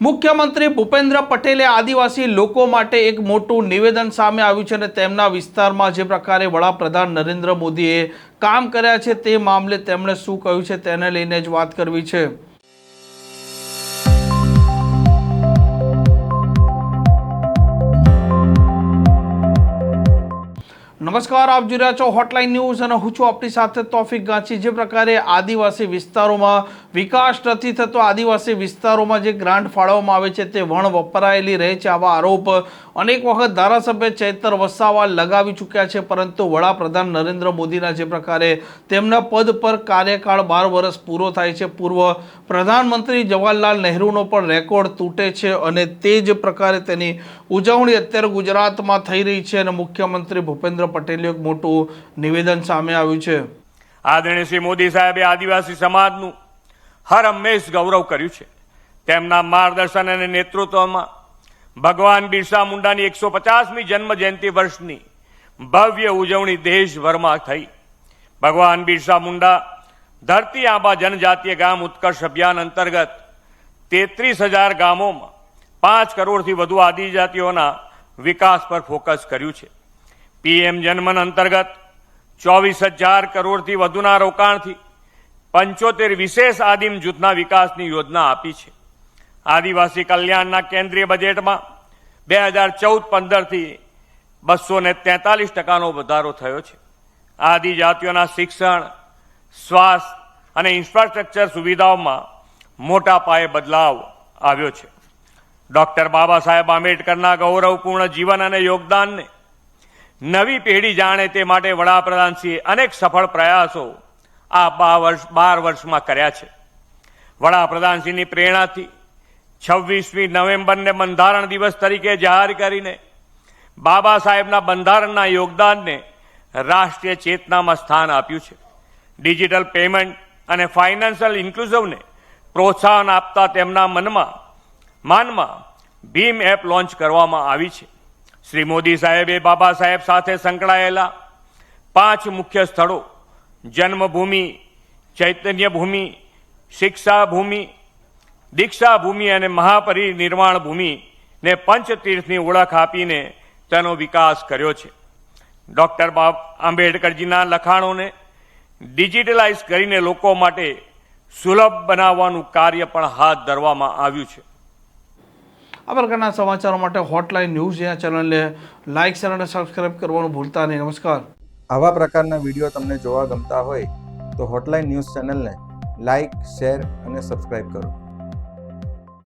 મુખ્યમંત્રી ભૂપેન્દ્ર પટેલે આદિવાસી લોકો માટે એક મોટું નિવેદન સામે આવ્યું છે અને તેમના વિસ્તારમાં જે પ્રકારે વડાપ્રધાન નરેન્દ્ર મોદીએ કામ કર્યા છે તે મામલે તેમણે શું કહ્યું છે તેને લઈને જ વાત કરવી છે। નમસ્કાર, આપ જોઈ રહ્યા છો હોટલાઇન ન્યૂઝ અને હું છું આપણી સાથે તોફિક ગાંચી। જે પ્રકારે આદિવાસી વિસ્તારોમાં વિકાસ નથી થતો, આદિવાસી વિસ્તારોમાં જે ગ્રાન્ટ ફાળવવામાં આવે છે તે વણ વપરાયેલી રહે છે, આવા આરોપ અનેક વખત ધારાસભ્ય ચૈતર વસાવા લગાવી ચૂક્યા છે। પરંતુ વડાપ્રધાન નરેન્દ્ર મોદીના જે પ્રકારે તેમના પદ પર કાર્યકાળ 12 વર્ષ પૂરો થાય છે, પૂર્વ પ્રધાનમંત્રી જવાહરલાલ નહેરુનો પણ રેકોર્ડ તૂટે છે અને તે જ પ્રકારે તેની ઉજવણી અત્યારે ગુજરાતમાં થઈ રહી છે અને મુખ્યમંત્રી ભૂપેન્દ્ર પટેલે એક મોટું નિવેદન સામે આવ્યું છે। આદરણીય શ્રી મોદી સાહેબે આદિવાસી સમાજનું હર હંમેશ ગૌરવ કર્યું છે। તેમના માર્ગદર્શન અને નેતૃત્વમાં ભગવાન બિરસા મુંડાની 150મી જન્મ જયંતિ વર્ષની ભવ્ય ઉજવણી દેશભરમાં થઈ। ભગવાન બિરસા મુંડા ધરતી આંબા જનજાતીય ગામ ઉત્કર્ષ અભિયાન અંતર્ગત 33,000 ગામોમાં 5 કરોડથી વધુ આદિજાતિઓના વિકાસ પર ફોકસ કર્યું છે। પીએમ જનમન અંતર્ગત 24,000 કરોડથી વધુના રોકાણથી 75 વિશેષ આદિમ જૂથના વિકાસની યોજના આપી છે। આદિવાસી કલ્યાણના કેન્દ્રીય બજેટમાં 2014-15થી 243% વધારો થયો છે। આદિજાતિઓના શિક્ષણ, સ્વાસ્થ્ય અને ઇન્ફ્રાસ્ટ્રક્ચર સુવિધાઓમાં મોટા પાયે બદલાવ આવ્યો છે। ડોક્ટર બાબા સાહેબ આંબેડકરના ગૌરવપૂર્ણ જીવન અને યોગદાનને નવી પેઢી જાણે તે માટે વડાપ્રધાનશ્રીએ અનેક સફળ પ્રયાસો આ 12 વર્ષમાં કર્યા છે। વડાપ્રધાનશ્રીની પ્રેરણાથી 26મી નવેમ્બરને બંધારણ દિવસ તરીકે જાહેર કરીને બાબા સાહેબના બંધારણના યોગદાનને રાષ્ટ્રીય ચેતનામાં સ્થાન આપ્યું છે। ડિજિટલ પેમેન્ટ અને ફાઇનાન્શિયલ ઇન્ક્લુઝિવને પ્રોત્સાહન આપતા તેમના માનમાં ભીમ એપ લોન્ચ કરવામાં આવી છે। શ્રી મોદી સાહેબે બાબા સાહેબ સાથે સંકળાયેલા 5 મુખ્ય સ્થળો જન્મભૂમિ, ચૈતન્ય ભૂમિ, શિક્ષા ભૂમિ, દીક્ષા ભૂમિ અને મહાપરિનિર્વાણ ભૂમિને પંચતીર્થની ઓળખ આપીને તેનો વિકાસ કર્યો છે। ડોક્ટર આંબેડકરજીના લખાણોને ડિજિટલાઇઝ કરીને લોકો માટે સુલભ બનાવવાનું કાર્ય પણ હાથ ધરવામાં આવ્યું છે। આ પ્રકારના સમાચારો માટે હોટલાઇન ન્યૂઝ આ ચેનલને લાઇક, શેર અને સબસ્ક્રાઇબ કરવાનું ભૂલતા નહીં। નમસ્કાર। આવા પ્રકારના વિડીયો તમને જોવા ગમતા હોય તો હોટલાઇન ન્યૂઝ ચેનલને લાઇક, શેર અને સબસ્ક્રાઇબ કરો।